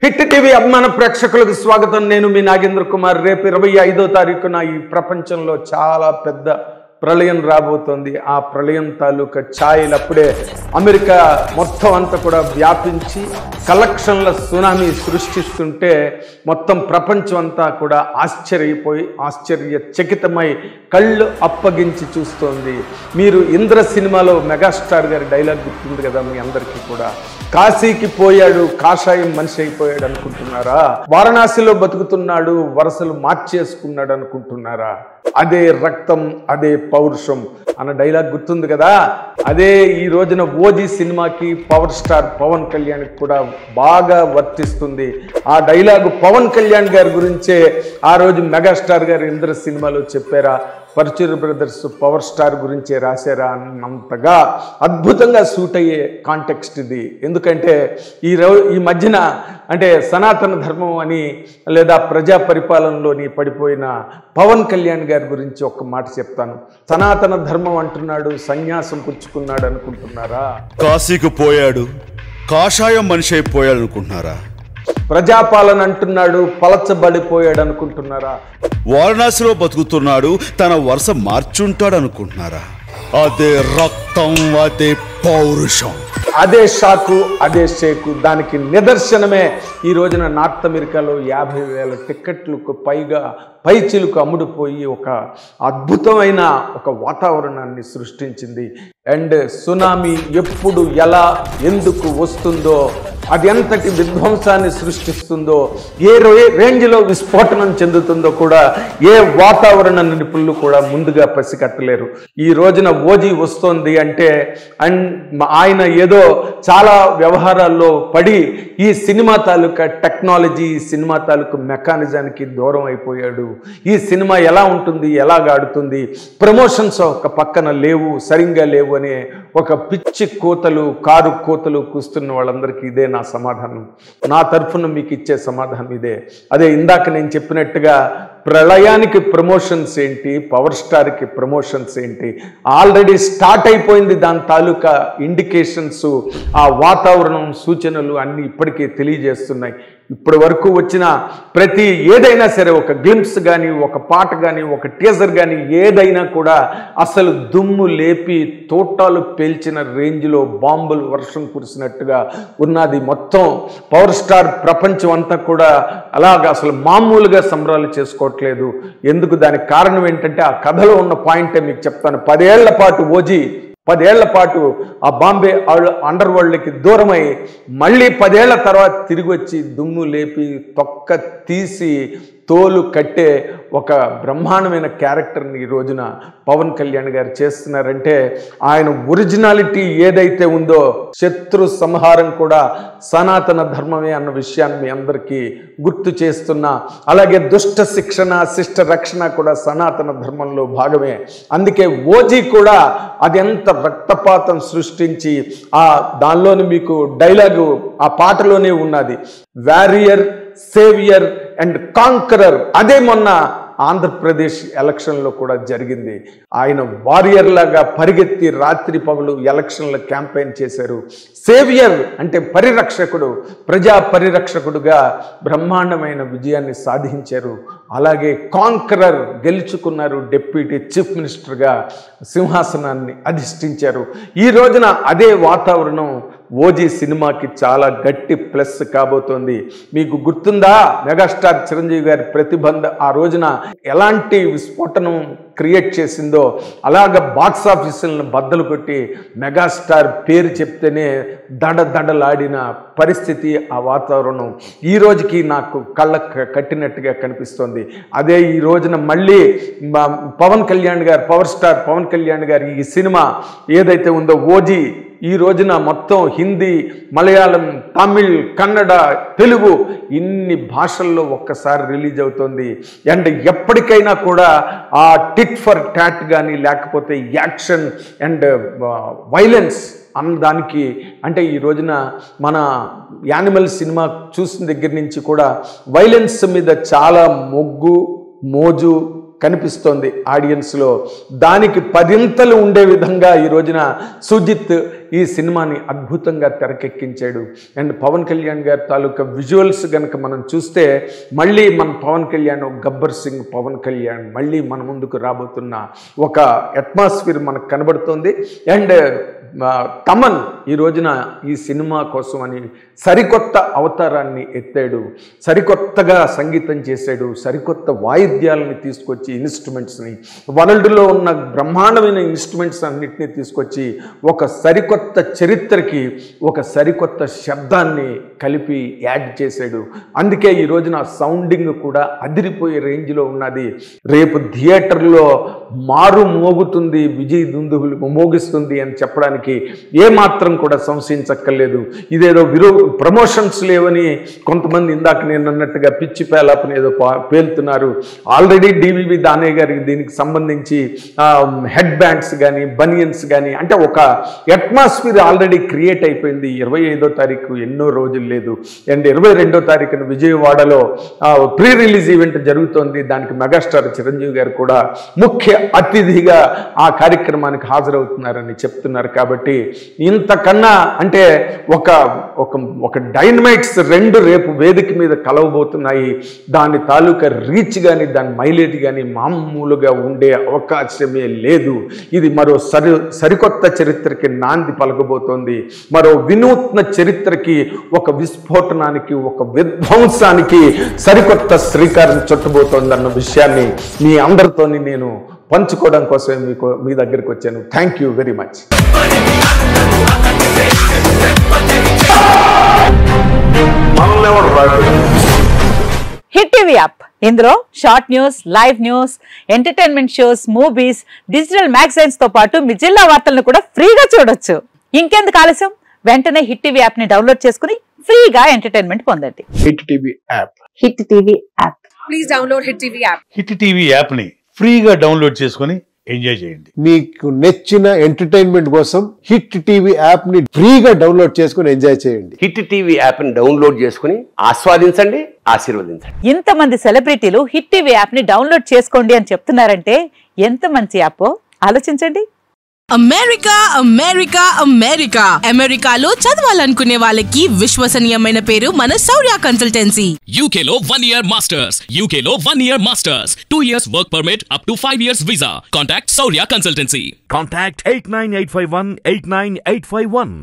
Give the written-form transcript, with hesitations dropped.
Hit TV అభిమాన ప్రేక్షకులకు స్వాగతం. నేను మీ నాగేంద్ర కుమార్. రేపు 25వ తారీఖున ఈ ప్రపంచంలో చాలా పెద్ద ప్రళయం రాబోతోంది. ఆ ప్రళయం తాలూకా ఛాయలు అప్పుడే అమెరికా మొత్తం అంతా కూడా వ్యాపించి కలెక్షన్ల సునామీ సృష్టిస్తుంటే మొత్తం ప్రపంచం అంతా కూడా ఆశ్చర్యచకితమై కళ్ళు అప్పగించి చూస్తోంది. మీరు ఇంద్ర సినిమాలో మెగాస్టార్ గారి డైలాగ్ గుర్తుంది కదా మీ అందరికీ కూడా, కాశీకి పోయాడు కాషాయం మనిషి అయిపోయాడు అనుకుంటున్నారా? వారణాసిలో బతుకుతున్నాడు వరసలు మార్చేసుకున్నాడు అనుకుంటున్నారా? అదే రక్తం అదే పౌరుషం అన్న డైలాగ్ గుర్తుంది కదా. అదే ఈ రోజున ఓజీ సినిమాకి పవర్ స్టార్ పవన్ కళ్యాణ్కి కూడా బాగా వర్తిస్తుంది. ఆ డైలాగు పవన్ కళ్యాణ్ గారి గురించే ఆ రోజు మెగాస్టార్ గారు ఇంద్ర సినిమాలో చెప్పారా, పరుచూరి బ్రదర్స్ పవర్ స్టార్ గురించే రాశారా అన్నంతగా అద్భుతంగా సూట్ అయ్యే కాంటెక్స్ట్ ఇది. ఎందుకంటే ఈ మధ్యన అంటే సనాతన ధర్మం అని లేదా ప్రజా పరిపాలనలోని పడిపోయిన పవన్ కళ్యాణ్ గారి గురించి ఒక్క మాట చెప్తాను. సనాతన ధర్మం అంటున్నాడు, సన్యాసం పుచ్చుకున్నాడు అనుకుంటున్నారా? కాశీకి పోయాడు కాషాయం మనిషి అయిపోయాడు అనుకుంటున్నారా? ప్రజాపాలన అంటున్నాడు, పలచబడిపోయాడు అనుకుంటున్నారా? వారణాసిలో బతుకుతున్నాడు, తన వరుస మార్చుంటాడు అనుకుంటున్నారా? అదే రక్తం అదే పౌరుషం, అదే షాకు అదే షేకు. దానికి నిదర్శనమే ఈ రోజున నార్త్ అమెరికాలో 50,000 టిక్కెట్లకు పైచిలుకు అమ్ముడుపోయి ఒక అద్భుతమైన ఒక వాతావరణాన్ని సృష్టించింది. అండ్ సునామీ ఎప్పుడు ఎలా ఎందుకు వస్తుందో, అది ఎంతటి విధ్వంసాన్ని సృష్టిస్తుందో, ఏ రేంజ్లో విస్ఫోటనం చెందుతుందో కూడా ఏ వాతావరణ నిపుణులు కూడా ముందుగా పసిగట్టలేరు. ఈ రోజున ఓజీ వస్తోంది అంటే ఆయన ఏదో చాలా వ్యవహారాల్లో పడి ఈ సినిమా తాలూకా టెక్నాలజీ, ఈ సినిమా తాలూకా మెకానిజానికి దూరం అయిపోయాడు. ఈ సినిమా ఎలా ఉంటుంది, ఎలాగాడుతుంది, ప్రమోషన్స్ ఒక పక్కన లేవు, సరిగ్గా లేవు అనే ఒక పిచ్చి కారు కోతలు కూస్తున్న వాళ్ళందరికీ ఇదే నా సమాధానం. నా తరఫున మీకు ఇచ్చే సమాధానం ఇదే. అదే ఇందాక నేను చెప్పినట్టుగా ప్రళయానికి ప్రమోషన్స్ ఏంటి, పవర్ స్టార్కి ప్రమోషన్స్ ఏంటి, ఆల్రెడీ స్టార్ట్ అయిపోయింది. దాని తాలూకా ఇండికేషన్స్, ఆ వాతావరణం సూచనలు అన్నీ ఇప్పటికే తెలియజేస్తున్నాయి. ఇప్పటి వరకు వచ్చిన ప్రతి ఏదైనా సరే, ఒక గ్లింప్స్ కానీ, ఒక పాట కానీ, ఒక టీజర్ కానీ, ఏదైనా కూడా అసలు దుమ్ము లేపి తోటాలు పేల్చిన రేంజ్లో బాంబులు వర్షం కురిసినట్టుగా ఉన్నది. మొత్తం పవర్ స్టార్ ప్రపంచం అంతా కూడా అలాగా అసలు మామూలుగా సంబరాలు చేసుకోవట్లేదు. ఎందుకు? దానికి కారణం ఏంటంటే ఆ కథలో ఉన్న పాయింటే మీకు చెప్తాను. 10 ఏళ్ల పాటు ఓజీ 10 ఏళ్ల పాటు ఆ బాంబే అండర్ వరల్డ్కి దూరమై మళ్ళీ 10 ఏళ్ల తర్వాత తిరిగి వచ్చి దుమ్ము లేపి తొక్క తీసి తోలు కట్టే ఒక బ్రహ్మాండమైన క్యారెక్టర్ని ఈ రోజున పవన్ కళ్యాణ్ గారు చేస్తున్నారంటే ఆయన ఒరిజినాలిటీ ఏదైతే ఉందో, శత్రు సంహారం కూడా సనాతన ధర్మమే అన్న విషయాన్ని మీ అందరికీ గుర్తు చేస్తున్నా. అలాగే దుష్ట శిక్షణ శిష్ట రక్షణ కూడా సనాతన ధర్మంలో భాగమే. అందుకే ఓజీ కూడా అది ఎంత రక్తపాతం సృష్టించి దానిలోని మీకు డైలాగు ఆ పాటలోనే ఉన్నది, వారియర్ సేవియర్ అండ్ కాంకరర్. అదే మొన్న ఆంధ్రప్రదేశ్ ఎలక్షన్లో కూడా జరిగింది. ఆయన వారియర్ లాగా పరిగెత్తి రాత్రి పగలు ఎలక్షన్ల క్యాంపెయిన్ చేశారు. సేవియర్ అంటే పరిరక్షకుడు, ప్రజా పరిరక్షకుడుగా బ్రహ్మాండమైన విజయాన్ని సాధించారు. అలాగే కాంకరర్ గెలుచుకున్నారు, డిప్యూటీ చీఫ్ మినిస్టర్గా సింహాసనాన్ని అధిష్ఠించారు. ఈ రోజున అదే వాతావరణం ఓజీ సినిమాకి చాలా గట్టి ప్లస్ కాబోతోంది. మీకు గుర్తుందా మెగాస్టార్ చిరంజీవి గారి ప్రతిబంధ ఆ రోజున ఎలాంటి విస్ఫోటనం క్రియేట్ చేసిందో? అలాగ బాక్స్ ఆఫీసులను బద్దలు కొట్టి మెగాస్టార్ పేరు చెప్తేనే దడదడలాడిన పరిస్థితి, ఆ వాతావరణం ఈ రోజుకి నాకు కళ్ళకు కట్టినట్టుగా కనిపిస్తోంది. అదే ఈ రోజున మళ్ళీ పవన్ కళ్యాణ్ గారు, పవర్ స్టార్ పవన్ కళ్యాణ్ గారు ఈ సినిమా ఏదైతే ఉందో ఓజీ ఈ రోజున మొత్తం హిందీ, మలయాళం, తమిళ్, కన్నడ, తెలుగు ఇన్ని భాషల్లో ఒక్కసారి రిలీజ్ అవుతుంది. అండ్ ఎప్పటికైనా కూడా ఆ టిట్ ఫర్ టాట్ కానీ లేకపోతే యాక్షన్ అండ్ వైలెన్స్ అన్నదానికి అంటే ఈ రోజున మన యానిమల్ సినిమా చూసిన దగ్గర నుంచి కూడా వైలెన్స్ మీద చాలా మోజు కనిపిస్తోంది ఆడియన్స్లో. దానికి 10 ఇంతలు ఉండే విధంగా ఈ రోజున సుజిత్ ఈ సినిమాని అద్భుతంగా తెరకెక్కించాడు. అండ్ పవన్ కళ్యాణ్ గారి తాలూకా విజువల్స్ కనుక మనం చూస్తే మళ్ళీ మన పవన్ కళ్యాణ్ గబ్బర్ సింగ్ పవన్ కళ్యాణ్ మళ్ళీ మన ముందుకు రాబోతున్న ఒక అట్మాస్ఫియర్ మనకు కనబడుతుంది. అండ్ తమన్ ఈ రోజున ఈ సినిమా కోసం అని సరికొత్త అవతారాన్ని ఎత్తాడు, సరికొత్తగా సంగీతం చేశాడు, సరికొత్త వాయిద్యాలని తీసుకొచ్చి ఇన్స్ట్రుమెంట్స్ని, వరల్డ్లో ఉన్న బ్రహ్మాండమైన ఇన్స్ట్రుమెంట్స్ అన్నిటినీ తీసుకొచ్చి ఒక సరికొత్త చరిత్రకి ఒక సరికొత్త శబ్దాన్ని కలిపి యాడ్ చేశాడు. అందుకే ఈ రోజున సౌండింగ్ కూడా అదిరిపోయే రేంజ్లో ఉన్నది. రేపు థియేటర్లో మారు మోగుతుంది, విజయ్ దుందుబులు మోగిస్తుంది అని చెప్పడానికి ఏమాత్రం కూడా సంశయించక్కర్లేదు. ఇదేదో ప్రమోషన్స్ లేవని కొంతమంది ఇందాక నేను అన్నట్టుగా పిచ్చి పేలాపని ఏదో పేలుతున్నారు. ఆల్రెడీ డివివి దానయ్య గారికి దీనికి సంబంధించి హెడ్ బ్యాండ్స్ కానీ బనియన్స్ కానీ అంటే ఒక అట్మాస్ఫియర్ ఆల్రెడీ క్రియేట్ అయిపోయింది. 25వ తారీఖు ఎన్నో రోజులు లేదు. అండ్ 22వ తారీఖున విజయవాడలో ప్రీ రిలీజ్ ఈవెంట్ జరుగుతోంది. దానికి మెగాస్టార్ చిరంజీవి గారు కూడా ముఖ్య అతిథిగా ఆ కార్యక్రమానికి హాజరవుతున్నారని చెప్తున్నారు. కాబట్టి ఇంతకన్నా అంటే ఒక డైనమైట్స్ 2 రేపు వేదిక మీద కలవబోతున్నాయి. దాని తాలూకా రీచ్ కానీ దాని మైలేజ్ కానీ మామూలుగా ఉండే అవకాశమే లేదు. ఇది మరో సరికొత్త చరిత్రకి నాంది పలకబోతోంది. మరో వినూత్న చరిత్రకి, ఒక విస్ఫోటనానికి, ఒక విధ్వంసానికి సరికొత్త శ్రీకారం చుట్టబోతోంది అన్న విషయాన్ని మీ అందరితోని నేను పంచుకోవడం కోసమే మీ దగ్గరికి వచ్చాను. Thank you very much. Hit TV app, ఇందులో short news, live news, entertainment shows, movies, digital magazines తో పాటు మీ జిల్లా వార్తలను కూడా ఫ్రీగా చూడొచ్చు. ఇంకెందుకు ఆలస్యం, వెంటనే హిట్ టీవీ యాప్ ని డౌన్లోడ్ చేసుకుని ఫ్రీగా ఎంటర్టైన్మెంట్ పొందండి. Hit TV app. Hit TV app. Please download hit TV app. Hit TV app ని ఫ్రీగా డౌన్లోడ్ చేసుకుని ఎంజాయ్ చేయండి. మీకు నచ్చిన ఎంటర్టైన్మెంట్ కోసం హిట్ టీవీ యాప్ ని ఫ్రీగా డౌన్లోడ్ చేసుకుని ఎంజాయ్ చేయండి. హిట్ టీవీ యాప్ ని డౌన్లోడ్ చేసుకుని ఆస్వాదించండి, ఆశీర్వదించండి. ఇంతమంది సెలబ్రిటీలు హిట్ టీవీ యాప్ ని డౌన్లోడ్ చేసుకోండి అని చెప్తున్నారంటే ఎంత మంచి యాప్ ఆలోచించండి. అమెరికా అమెరికా అమెరికా అమెరికాలో చదవాలనుకునే వాళ్ళకి విశ్వసనీయమైన పేరు మన శౌర్య కన్సల్టెన్సీ. UK లో 1 year masters, UK లో 1 year masters, 2 years work permit up to 5 years visa. Contact Saurya Consultancy. Contact 89851 89851.